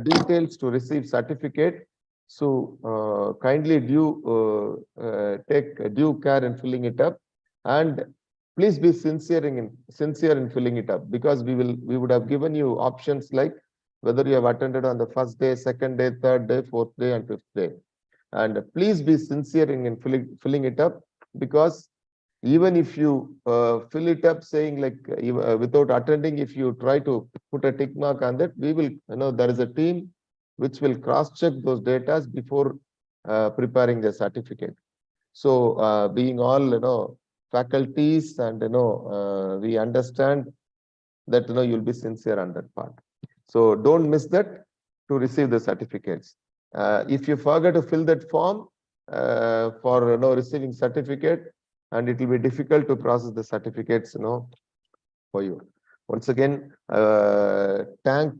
details to receive certificate. So kindly take due care in filling it up, and please be sincere in filling it up, because we would have given you options like whether you have attended on the 1st day, 2nd day, 3rd day, 4th day, and 5th day. And please be sincere in filling it up, because even if you fill it up saying like without attending, if you try to put a tick mark on that, we will, there is a team which will cross-check those data before preparing the certificate. So being all, faculties, and, we understand that, you'll be sincere on that part. So don't miss that to receive the certificates. If you forget to fill that form for receiving certificate, and it will be difficult to process the certificates, for you. Once again, thank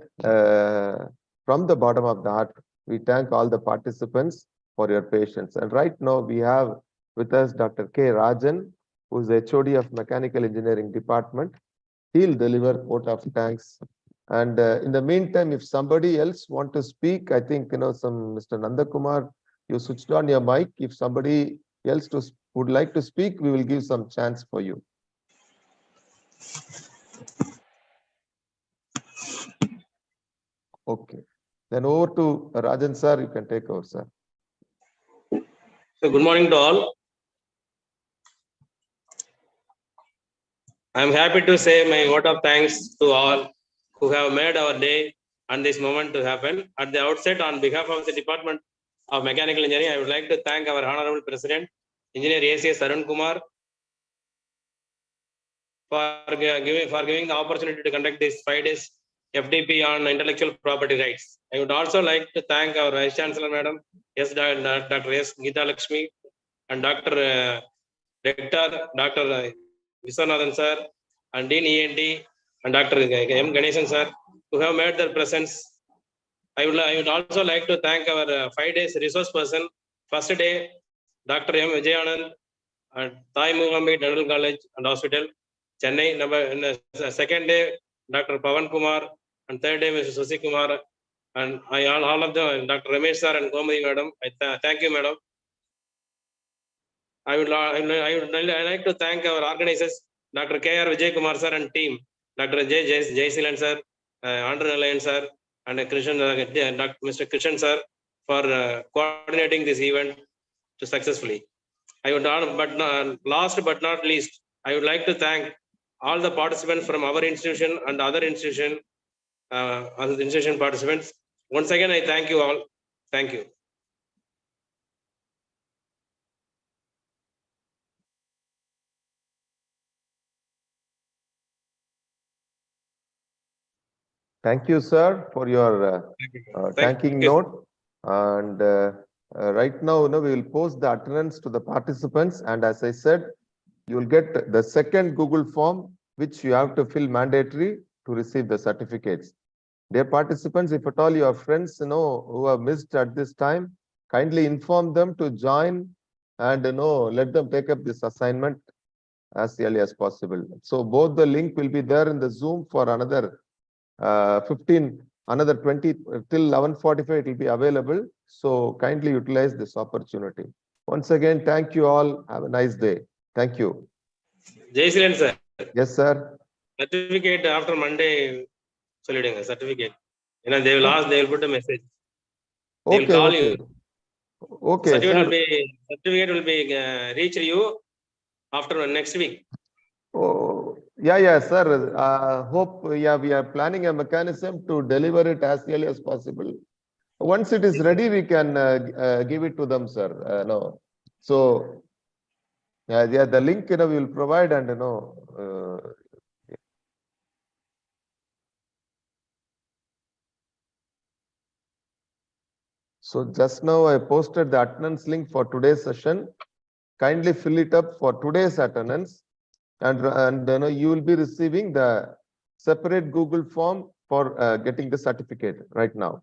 from the bottom of the heart, we thank all the participants for your patience. And right now we have with us Dr. K. Rajan, who is the HOD of Mechanical Engineering Department. He'll deliver vote of thanks. And in the meantime, if somebody else want to speak, I think, some Mr. Nandakumar, you switched on your mic. If somebody else would like to speak, we will give some chance for you. Okay. Then over to Rajan sir, you can take over, sir. So good morning to all. I am happy to say my vote of thanks to all who have made our day and this moment to happen. At the outset, on behalf of the Department of Mechanical Engineering, I would like to thank our Honorable President, Engineer A.C.S. Arun Kumar, for giving the opportunity to conduct this 5 days FDP on intellectual property rights. I would also like to thank our Vice Chancellor, Madam Dr. S. Geeta Lakshmi, and Dr. Rector, Dr. Viswanathan sir, and Dean E.N.D. and Dr. M. Ganesan sir, who have made their presence I would also like to thank our 5 days resource person. First day, Dr.M.G.R and Thai Muhammad Dental College and Hospital, Chennai. Second day, Dr. Pavan Kumar, and third day, Mr. Susi Kumar, and all of them, Dr. Ramesh sir and Gomadi madam. Thank you, madam. I would like to thank our organizers, Dr. K.R. Vijay Kumar sir and team, Dr. Jay Silan sir, Andrew Nalayan sir, and Mr. Krishan sir for coordinating this event to successfully. I would not, but last but not least, I would like to thank all the participants from our institution and other institution participants. Once again, I thank you all. Thank you. Thank you, sir, for your thanking you. note. And right now, we will post the attendance to the participants. And as I said, you will get the second Google form, which you have to fill mandatory to receive the certificates. Dear participants, if at all your friends who have missed at this time, kindly inform them to join and let them take up this assignment as early as possible. So both the link will be there in the Zoom for another 20 till 11:45 it will be available. So kindly utilize this opportunity. Once again, thank you all. Have a nice day. Thank you. Jai Silan sir. Yes, sir. Certificate after Monday. Certificate. They will ask. They will put a message. They will call you. Okay, certificate will be reach you after next week. Oh, yeah, sir. Hope, we are planning a mechanism to deliver it as early as possible. Once it is ready, we can give it to them, sir. No. So, yeah, the link, we will provide and, so just now I posted the attendance link for today's session. Kindly fill it up for today's attendance. And you will be receiving the separate Google form for getting the certificate right now.